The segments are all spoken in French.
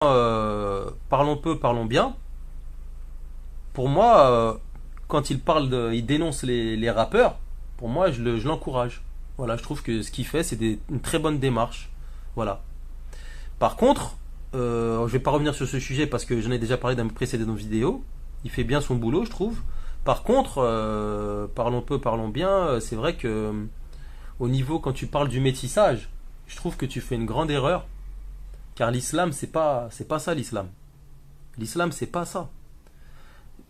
Parlons peu, parlons bien. Pour moi, quand il dénonce les rappeurs, pour moi, je l'encourage. Voilà, je trouve que ce qu'il fait, c'est une très bonne démarche. Voilà. Par contre, je vais pas revenir sur ce sujet parce que j'en ai déjà parlé dans mes précédentes vidéos. Il fait bien son boulot, je trouve. Par contre, parlons peu, parlons bien. C'est vrai que au niveau quand tu parles du métissage, je trouve que tu fais une grande erreur, car l'islam, c'est pas ça l'islam. L'islam, c'est pas ça.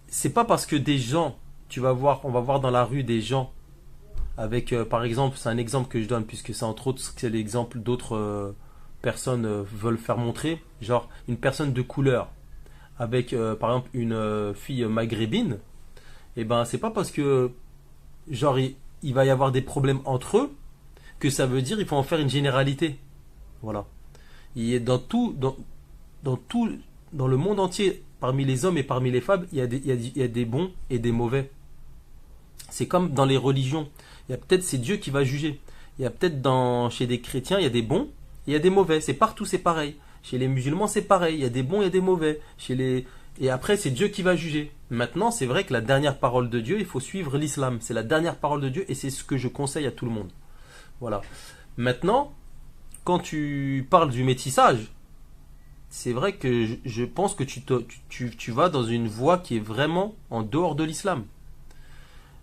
C'est pas parce que des gens, on va voir dans la rue des gens avec, par exemple, c'est un exemple que je donne puisque c'est entre autres c'est l'exemple d'autres personnes veulent faire montrer, genre une personne de couleur avec, par exemple, une fille maghrébine. Et ben, c'est pas parce que genre il va y avoir des problèmes entre eux que ça veut dire il faut en faire une généralité. Voilà. Il est dans tout, dans le monde entier, parmi les hommes et parmi les femmes, il y a des bons et des mauvais. C'est comme dans les religions. Il y a peut-être c'est Dieu qui va juger. Il y a peut-être chez des chrétiens, il y a des bons et il y a des mauvais. C'est partout, c'est pareil. Chez les musulmans, c'est pareil. Il y a des bons et des mauvais. Et après, c'est Dieu qui va juger. Maintenant, c'est vrai que la dernière parole de Dieu, il faut suivre l'islam. C'est la dernière parole de Dieu et c'est ce que je conseille à tout le monde. Voilà. Maintenant, quand tu parles du métissage, c'est vrai que je pense que tu vas dans une voie qui est vraiment en dehors de l'islam.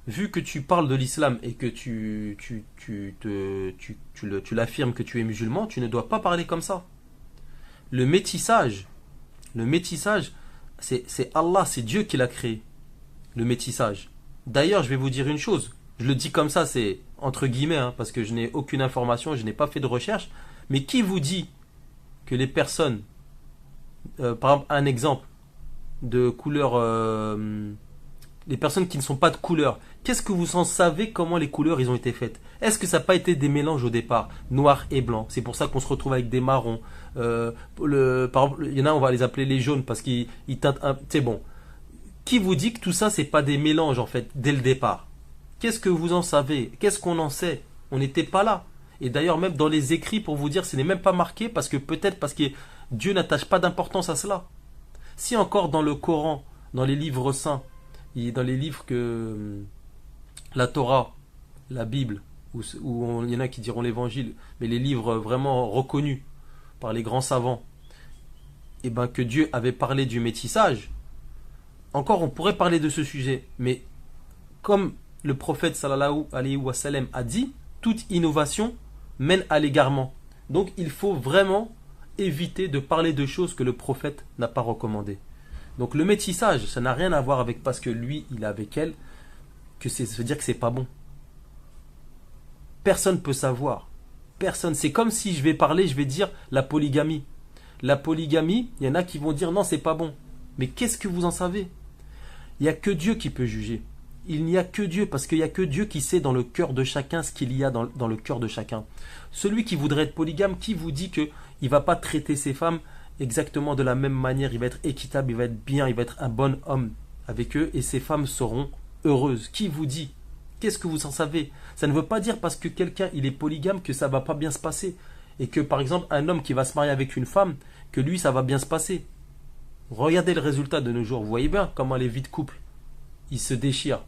Vu que tu parles de l'islam et que tu l'affirmes que tu es musulman, tu ne dois pas parler comme ça. Le métissage, le métissage, c'est Allah, c'est Dieu qui l'a créé, le métissage. D'ailleurs, je vais vous dire une chose, je le dis comme ça, c'est entre guillemets, hein, parce que je n'ai aucune information, je n'ai pas fait de recherche, mais qui vous dit que les personnes, par exemple, un exemple de couleur, les personnes qui ne sont pas de couleur, qu'est-ce que vous en savez comment les couleurs ils ont été faites? Est-ce que ça n'a pas été des mélanges au départ, noir et blanc? C'est pour ça qu'on se retrouve avec des marrons. Par exemple, il y en a, on va les appeler les jaunes parce qu'ils teintent un. C'est bon. Qui vous dit que tout ça, c'est pas des mélanges en fait dès le départ? Qu'est-ce que vous en savez? Qu'est-ce qu'on en sait? On n'était pas là. Et d'ailleurs, même dans les écrits, pour vous dire, ce n'est même pas marqué parce que peut-être parce que Dieu n'attache pas d'importance à cela. Si encore dans le Coran, dans les livres saints, et dans les livres que la Torah, la Bible, il y en a qui diront l'Évangile, mais les livres vraiment reconnus par les grands savants, et ben que Dieu avait parlé du métissage, encore on pourrait parler de ce sujet, mais comme le prophète sallallahu alayhi wa sallam a dit, toute innovation mène à l'égarement. Donc il faut vraiment éviter de parler de choses que le prophète n'a pas recommandées. Donc le métissage, ça n'a rien à voir avec parce que lui, il est avec elle, que ça veut dire que c'est pas bon. Personne peut savoir. Personne. C'est comme si je vais parler, je vais dire la polygamie. La polygamie, il y en a qui vont dire non, c'est pas bon. Mais qu'est-ce que vous en savez? Il n'y a que Dieu qui peut juger. Il n'y a que Dieu, parce qu'il n'y a que Dieu qui sait dans le cœur de chacun ce qu'il y a dans le cœur de chacun. Celui qui voudrait être polygame, qui vous dit qu'il ne va pas traiter ses femmes exactement de la même manière, il va être équitable, il va être bien, il va être un bon homme avec eux, et ces femmes seront heureuses. Qui vous dit? Qu'est-ce que vous en savez? Ça ne veut pas dire parce que quelqu'un il est polygame que ça va pas bien se passer. Et que par exemple un homme qui va se marier avec une femme, que lui ça va bien se passer. Regardez le résultat de nos jours, vous voyez bien comment les vies de couple, ils se déchirent.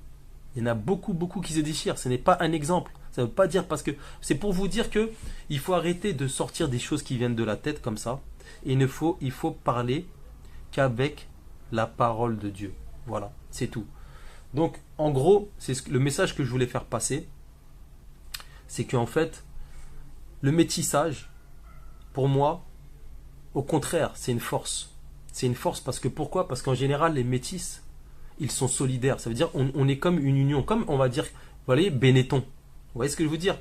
Il y en a beaucoup, beaucoup qui se déchirent. Ce n'est pas un exemple. Ça ne veut pas dire parce que c'est pour vous dire que il faut arrêter de sortir des choses qui viennent de la tête comme ça. Et il faut parler qu'avec la parole de Dieu. Voilà, c'est tout. Donc, en gros, le message que je voulais faire passer, c'est qu'en fait, le métissage, pour moi, au contraire, c'est une force. C'est une force parce que pourquoi? Parce qu'en général, les métis, ils sont solidaires. Ça veut dire on est comme une union, comme on va dire, vous voyez, Benetton. Vous voyez ce que je veux dire?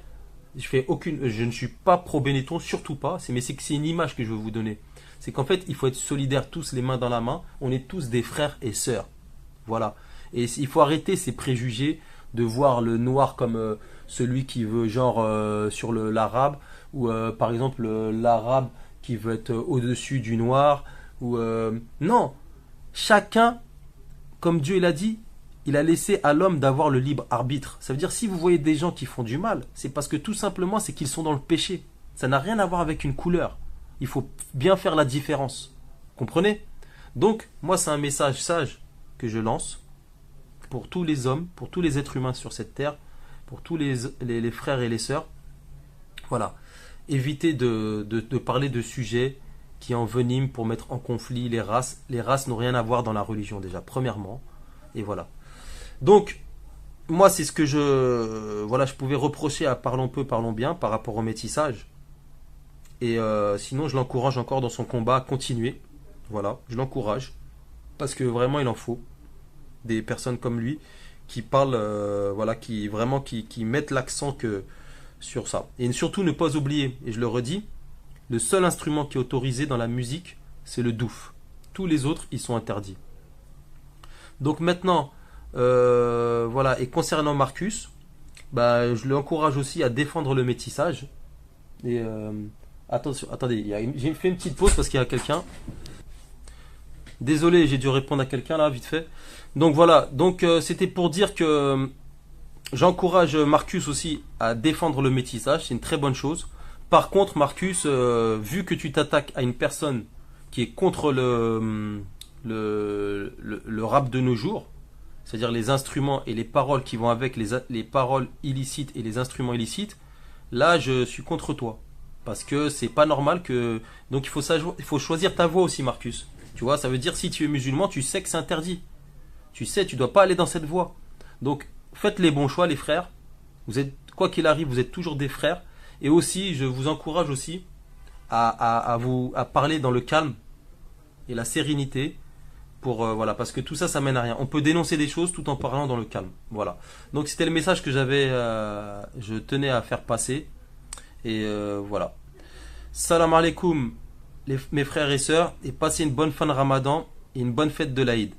Je ne suis pas pro Benetton, surtout pas. Mais c'est une image que je veux vous donner. C'est qu'en fait, il faut être solidaires tous les mains dans la main. On est tous des frères et sœurs. Voilà. Et il faut arrêter ces préjugés de voir le noir comme celui qui veut genre sur l'arabe ou par exemple l'arabe qui veut être au-dessus du noir ou non, chacun comme Dieu l'a dit, il a laissé à l'homme d'avoir le libre arbitre. Ça veut dire si vous voyez des gens qui font du mal, c'est parce que tout simplement c'est qu'ils sont dans le péché. Ça n'a rien à voir avec une couleur. Il faut bien faire la différence. Comprenez? Donc, moi, c'est un message sage que je lance pour tous les hommes, pour tous les êtres humains sur cette terre, pour tous les frères et les sœurs. Voilà. Évitez de parler de sujets qui enveniment pour mettre en conflit les races. Les races n'ont rien à voir dans la religion déjà, premièrement. Et voilà. Donc, moi, c'est ce que je pouvais reprocher à Parlons peu, parlons bien par rapport au métissage. Et sinon, je l'encourage encore dans son combat à continuer. Voilà, je l'encourage. Parce que vraiment, il en faut des personnes comme lui qui parlent, qui mettent l'accent sur ça. Et surtout, ne pas oublier, et je le redis, le seul instrument qui est autorisé dans la musique, c'est le douf. Tous les autres, ils sont interdits. Donc maintenant, et concernant Marcus, bah, je l'encourage aussi à défendre le métissage. Et attention, attendez, j'ai fait une petite pause parce qu'il y a quelqu'un. Désolé, j'ai dû répondre à quelqu'un là, vite fait. Donc voilà, c'était pour dire que j'encourage Marcus aussi à défendre le métissage, c'est une très bonne chose. Par contre, Marcus, vu que tu t'attaques à une personne qui est contre le rap de nos jours, c'est-à-dire les instruments et les paroles qui vont avec les paroles illicites et les instruments illicites, là je suis contre toi. Parce que c'est pas normal que... Donc il faut choisir ta voie aussi, Marcus. Tu vois, ça veut dire si tu es musulman, tu sais que c'est interdit. Tu sais, tu dois pas aller dans cette voie. Donc faites les bons choix, les frères. Vous êtes, quoi qu'il arrive, vous êtes toujours des frères. Et aussi, je vous encourage aussi à parler dans le calme et la sérénité. Parce que tout ça, ça mène à rien. On peut dénoncer des choses tout en parlant dans le calme. Voilà. Donc c'était le message que je tenais à faire passer. Et voilà. Salam alaikum, mes frères et sœurs, et passez une bonne fin de Ramadan et une bonne fête de l'Aïd.